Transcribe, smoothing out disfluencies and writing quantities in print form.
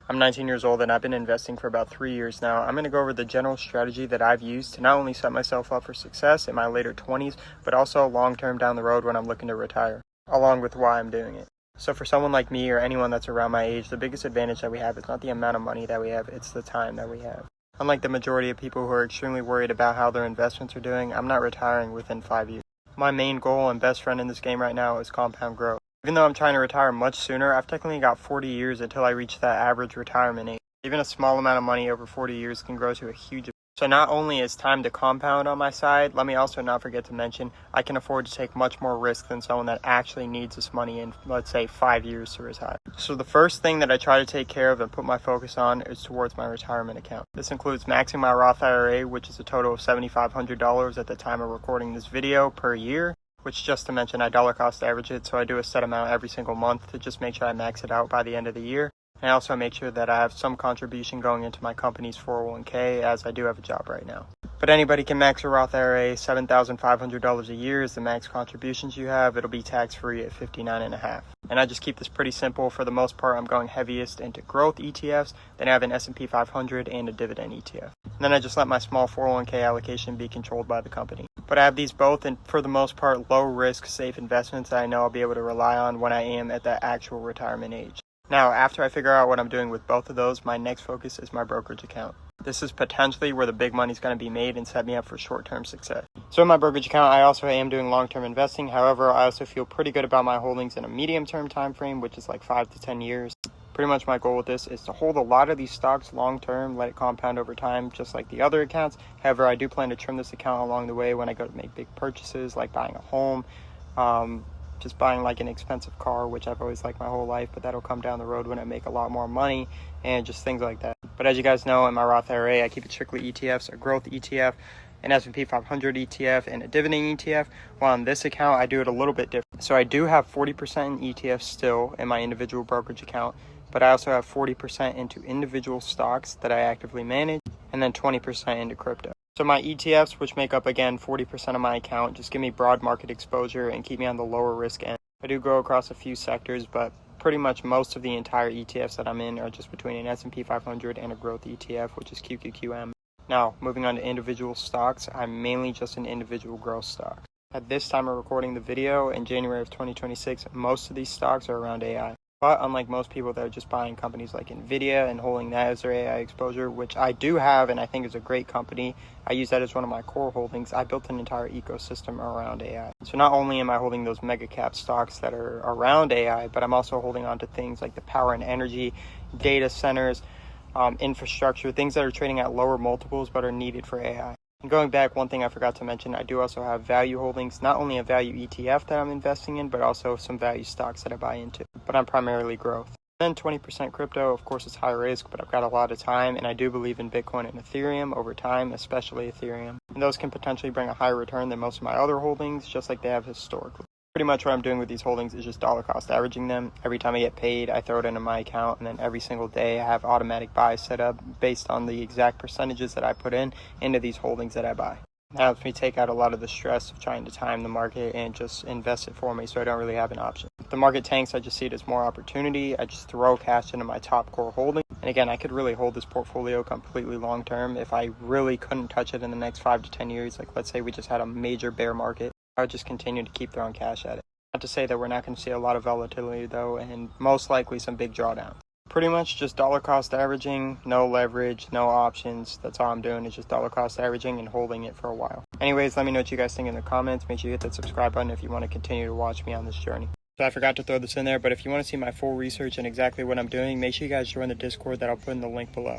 I'm 19 years old and I've been investing for about 3 years now. I'm going to go over the general strategy that I've used to not only set myself up for success in my later 20s, but also long-term down the road when I'm looking to retire, along with why I'm doing it. So for someone like me or anyone that's around my age, the biggest advantage that we have is not the amount of money that we have, it's the time that we have. Unlike the majority of people who are extremely worried about how their investments are doing, I'm not retiring within 5 years. My main goal and best friend in this game right now is compound growth. Even though I'm trying to retire much sooner, I've technically got 40 years until I reach that average retirement age. Even a small amount of money over 40 years can grow to a huge. So not only is time to compound on my side, let me also not forget to mention I can afford to take much more risk than someone that actually needs this money in, let's say, 5 years to retire. So the first thing that I try to take care of and put my focus on is towards my retirement account. This includes maxing my Roth IRA, which is a total of $7,500 at the time of recording this video per year, which, just to mention, I dollar cost average it, so I do a set amount every single month to just make sure I max it out by the end of the year. And I also make sure that I have some contribution going into my company's 401k, as I do have a job right now. But anybody can max a Roth IRA. $7,500 a year is the max contributions you have. It'll be tax-free at $59.5. And I just keep this pretty simple. For the most part, I'm going heaviest into growth ETFs. Then I have an S&P 500 and a dividend ETF. And then I just let my small 401k allocation be controlled by the company. But I have these both, and for the most part, low-risk, safe investments that I know I'll be able to rely on when I am at that actual retirement age. Now, after I figure out what I'm doing with both of those, my next focus is my brokerage account. This is potentially where the big money's going to be made and set me up for short-term success. So in my brokerage account, I also am doing long-term investing. However, I also feel pretty good about my holdings in a medium-term time frame, which is like 5 to 10 years. Pretty much my goal with this is to hold a lot of these stocks long-term, let it compound over time, just like the other accounts. However, I do plan to trim this account along the way when I go to make big purchases, like buying a home, just buying like an expensive car, which I've always liked my whole life, but that'll come down the road when I make a lot more money, and just things like that. But as you guys know, in my Roth IRA, I keep it strictly ETFs, a growth ETF, an S&P 500 ETF, and a dividend ETF. While on this account, I do it a little bit different. So I do have 40% in ETFs still in my individual brokerage account, but I also have 40% into individual stocks that I actively manage, and then 20% into crypto. So my ETFs, which make up, again, 40% of my account, just give me broad market exposure and keep me on the lower risk end. I do go across a few sectors, but pretty much most of the entire ETFs that I'm in are just between an S&P 500 and a growth ETF, which is QQQM. Now, moving on to individual stocks, I'm mainly just an individual growth stock. At this time of recording the video, in January of 2026, most of these stocks are around AI. But unlike most people that are just buying companies like Nvidia and holding that as their AI exposure, which I do have and I think is a great company, I use that as one of my core holdings. I built an entire ecosystem around AI. So not only am I holding those mega cap stocks that are around AI, but I'm also holding on to things like the power and energy, data centers, infrastructure, things that are trading at lower multiples but are needed for AI. And going back, one thing I forgot to mention, I do also have value holdings, not only a value ETF that I'm investing in, but also some value stocks that I buy into. But I'm primarily growth. Then 20% crypto, of course, it's high risk, but I've got a lot of time, and I do believe in Bitcoin and Ethereum over time, especially Ethereum. And those can potentially bring a higher return than most of my other holdings, just like they have historically. Pretty much what I'm doing with these holdings is just dollar cost averaging them. Every time I get paid, I throw it into my account, and then every single day I have automatic buys set up based on the exact percentages that I put in into these holdings that I buy. That helps me take out a lot of the stress of trying to time the market and just invest it for me, so I don't really have an option. If the market tanks, I just see it as more opportunity. I just throw cash into my top core holding. And again, I could really hold this portfolio completely long term if I really couldn't touch it in the next 5 to 10 years. Like, let's say we just had a major bear market, I would just continue to keep throwing cash at it. Not to say that we're not going to see a lot of volatility though, and most likely some big drawdowns. Pretty much just dollar cost averaging, no leverage, no options. That's all I'm doing, is just dollar cost averaging and holding it for a while. Anyways, let me know what you guys think in the comments. Make sure you hit that subscribe button if you want to continue to watch me on this journey. So I forgot to throw this in there, but if you want to see my full research and exactly what I'm doing, make sure you guys join the Discord that I'll put in the link below.